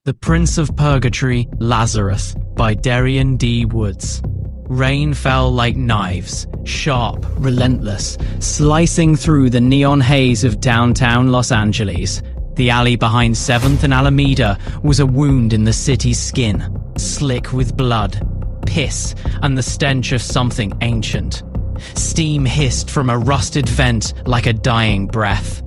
The Prince of Purgatory, Lazarus, by Darian D. Woods. Rain fell like knives, sharp, relentless, slicing through the neon haze of downtown Los Angeles. The alley behind 7th and Alameda was a wound in the city's skin, slick with blood, piss, and the stench of something ancient. Steam hissed from a rusted vent like a dying breath.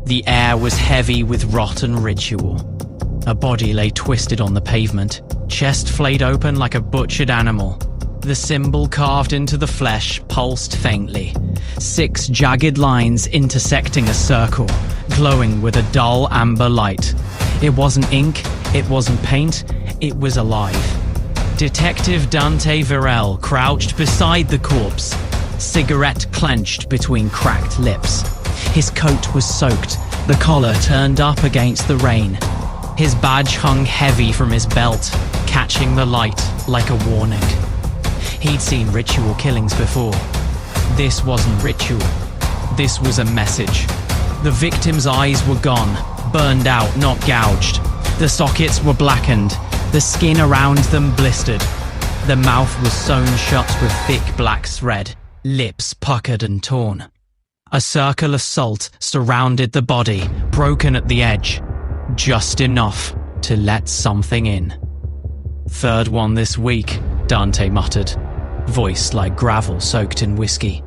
The air was heavy with rotten ritual. A body lay twisted on the pavement, chest flayed open like a butchered animal. The symbol carved into the flesh pulsed faintly, 6 jagged lines intersecting a circle, glowing with a dull amber light. It wasn't ink, it wasn't paint, it was alive. Detective Dante Virel crouched beside the corpse, cigarette clenched between cracked lips. His coat was soaked, the collar turned up against the rain. His badge hung heavy from his belt, catching the light like a warning. He'd seen ritual killings before. This wasn't ritual. This was a message. The victim's eyes were gone, burned out, not gouged. The sockets were blackened, the skin around them blistered. The mouth was sewn shut with thick black thread, lips puckered and torn. A circle of salt surrounded the body, broken at the edge. Just enough to let something in. "Third one this week," Dante muttered, voice like gravel soaked in whiskey.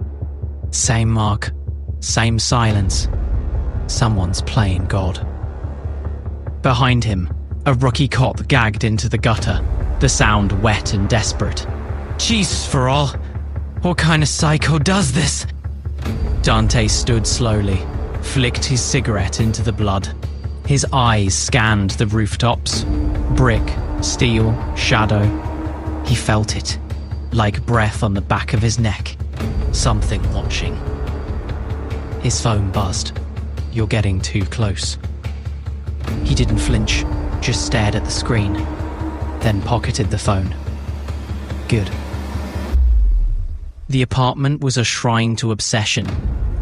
Same mark, same silence. Someone's playing God. Behind him, a rookie cop gagged into the gutter, the sound wet and desperate. "Jesus for all! What kind of psycho does this?" Dante stood slowly, flicked his cigarette into the blood. His eyes scanned the rooftops. Brick, steel, shadow. He felt it, like breath on the back of his neck. Something watching. His phone buzzed. "You're getting too close." He didn't flinch, just stared at the screen, then pocketed the phone. Good. The apartment was a shrine to obsession.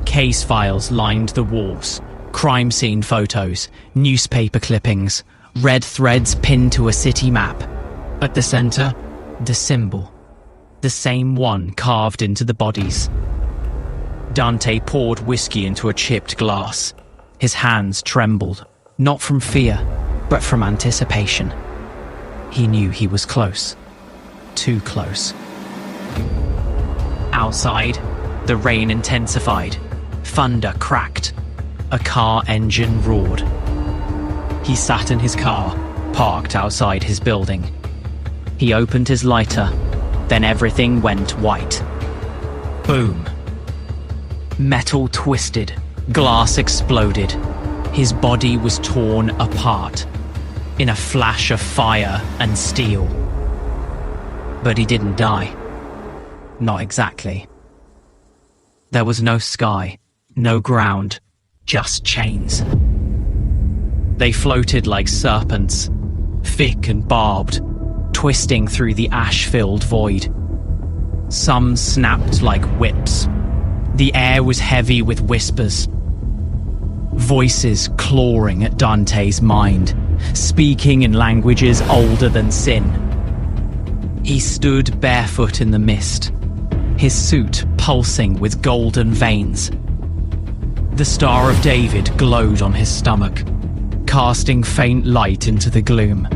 Case files lined the walls. Crime scene photos, newspaper clippings, red threads pinned to a city map. At the center, the symbol. The same one carved into the bodies. Dante poured whiskey into a chipped glass. His hands trembled, not from fear, but from anticipation. He knew he was close. Too close. Outside, the rain intensified. Thunder cracked. A car engine roared. He sat in his car, parked outside his building. He opened his lighter, then everything went white. Boom. Metal twisted, glass exploded. His body was torn apart, in a flash of fire and steel. But he didn't die. Not exactly. There was no sky, no ground. Just chains. They floated like serpents, thick and barbed, twisting through the ash-filled void. Some snapped like whips. The air was heavy with whispers. Voices clawing at Dante's mind, speaking in languages older than sin. He stood barefoot in the mist, his suit pulsing with golden veins. The Star of David glowed on his stomach, casting faint light into the gloom.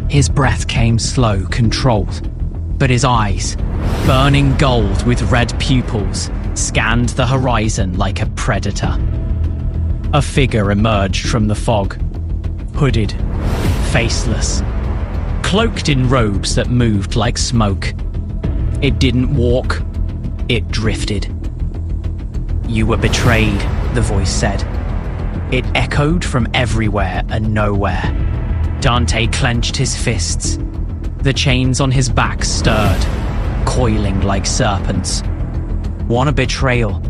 His breath came slow, controlled, but his eyes, burning gold with red pupils, scanned the horizon like a predator. A figure emerged from the fog, hooded, faceless, cloaked in robes that moved like smoke. It didn't walk, it drifted. "You were betrayed," the voice said. It echoed from everywhere and nowhere. Dante clenched his fists. The chains on his back stirred, coiling like serpents. "Want a betrayal?"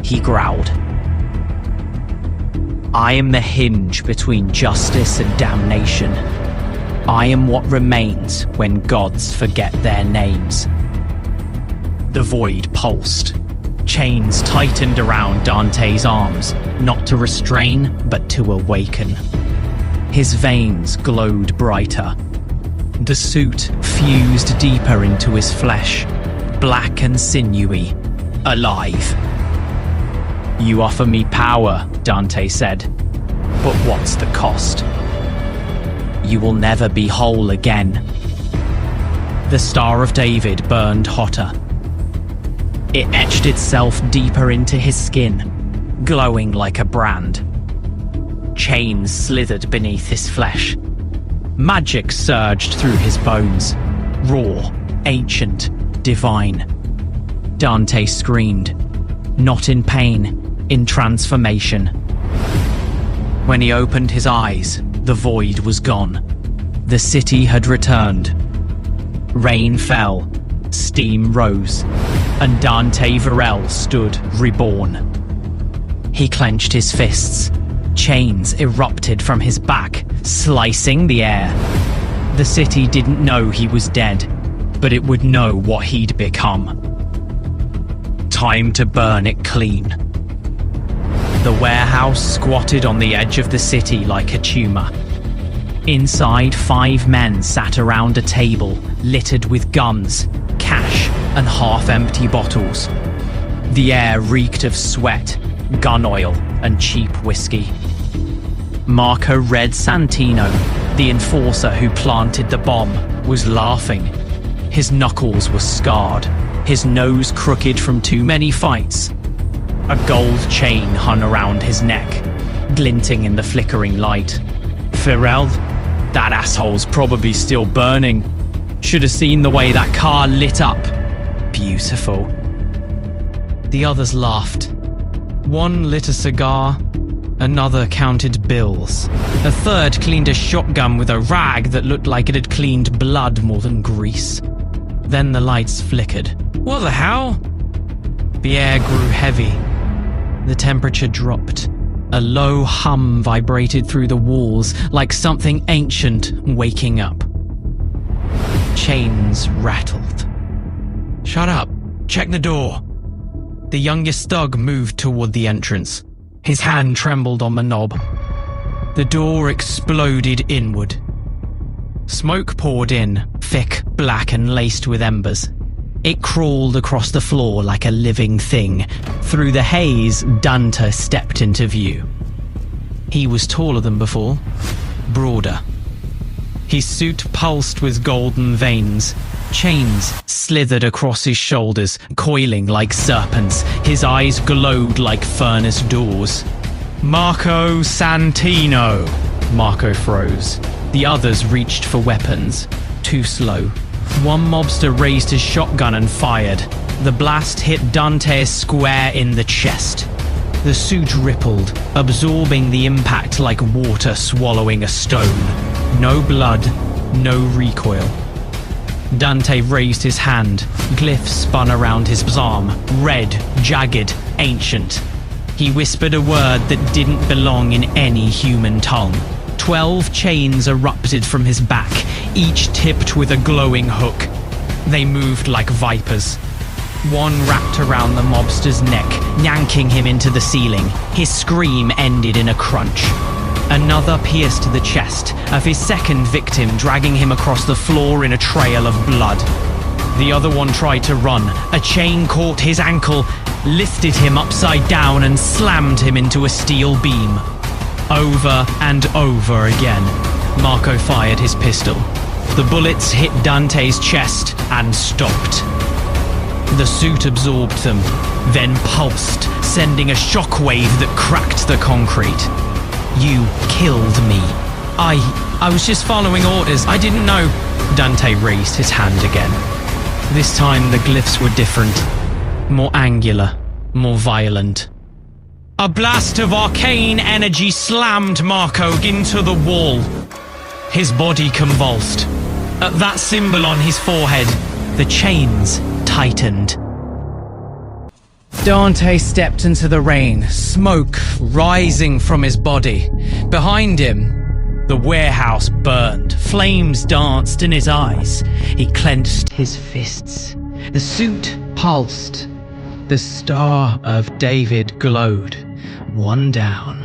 he growled. "I am the hinge between justice and damnation. I am what remains when gods forget their names." The void pulsed. Chains tightened around Dante's arms, not to restrain, but to awaken. His veins glowed brighter. The suit fused deeper into his flesh, black and sinewy, alive. "You offer me power," Dante said, "but what's the cost? You will never be whole again." The Star of David burned hotter. It etched itself deeper into his skin, glowing like a brand. Chains slithered beneath his flesh. Magic surged through his bones, raw, ancient, divine. Dante screamed, not in pain, in transformation. When he opened his eyes, the void was gone. The city had returned. Rain fell, steam rose, and Dante Virel stood reborn. He clenched his fists. Chains erupted from his back, slicing the air. The city didn't know he was dead, but it would know what he'd become. Time to burn it clean. The warehouse squatted on the edge of the city like a tumor. Inside, 5 men sat around a table littered with guns, cash, and half-empty bottles. The air reeked of sweat, gun oil, and cheap whiskey. Marco Red Santino, the enforcer who planted the bomb, was laughing. His knuckles were scarred, his nose crooked from too many fights. A gold chain hung around his neck, glinting in the flickering light. "Virel, that asshole's probably still burning. Should have seen the way that car lit up. Beautiful." The others laughed. One lit a cigar, another counted bills. A third cleaned a shotgun with a rag that looked like it had cleaned blood more than grease. Then the lights flickered. What the hell? The air grew heavy. The temperature dropped. A low hum vibrated through the walls like something ancient waking up. Chains rattled. "Shut up. Check the door." The youngest thug moved toward the entrance. His hand trembled on the knob. The door exploded inward. Smoke poured in, thick, black, and laced with embers. It crawled across the floor like a living thing. Through the haze, Dante stepped into view. He was taller than before, broader. His suit pulsed with golden veins. Chains slithered across his shoulders, coiling like serpents. His eyes glowed like furnace doors. "Marco Santino!" Marco froze. The others reached for weapons. Too slow. One mobster raised his shotgun and fired. The blast hit Dante square in the chest. The suit rippled, absorbing the impact like water swallowing a stone. No blood, no recoil. Dante raised his hand. Glyphs spun around his arm, red, jagged, ancient. He whispered a word that didn't belong in any human tongue. 12 chains erupted from his back, each tipped with a glowing hook. They moved like vipers. One wrapped around the mobster's neck, yanking him into the ceiling. His scream ended in a crunch. Another pierced the chest of his second victim, dragging him across the floor in a trail of blood. The other one tried to run. A chain caught his ankle, lifted him upside down, and slammed him into a steel beam. Over and over again, Marco fired his pistol. The bullets hit Dante's chest and stopped. The suit absorbed them, then pulsed, sending a shockwave that cracked the concrete. "You killed me." I was just following orders. I didn't know." Dante raised his hand again. This time the glyphs were different. More angular, more violent. A blast of arcane energy slammed Marco into the wall. His body convulsed. At that symbol on his forehead, the chains tightened. Dante stepped into the rain, smoke rising from his body. Behind him, the warehouse burned. Flames danced in his eyes. He clenched his fists. The suit pulsed. The Star of David glowed. One down.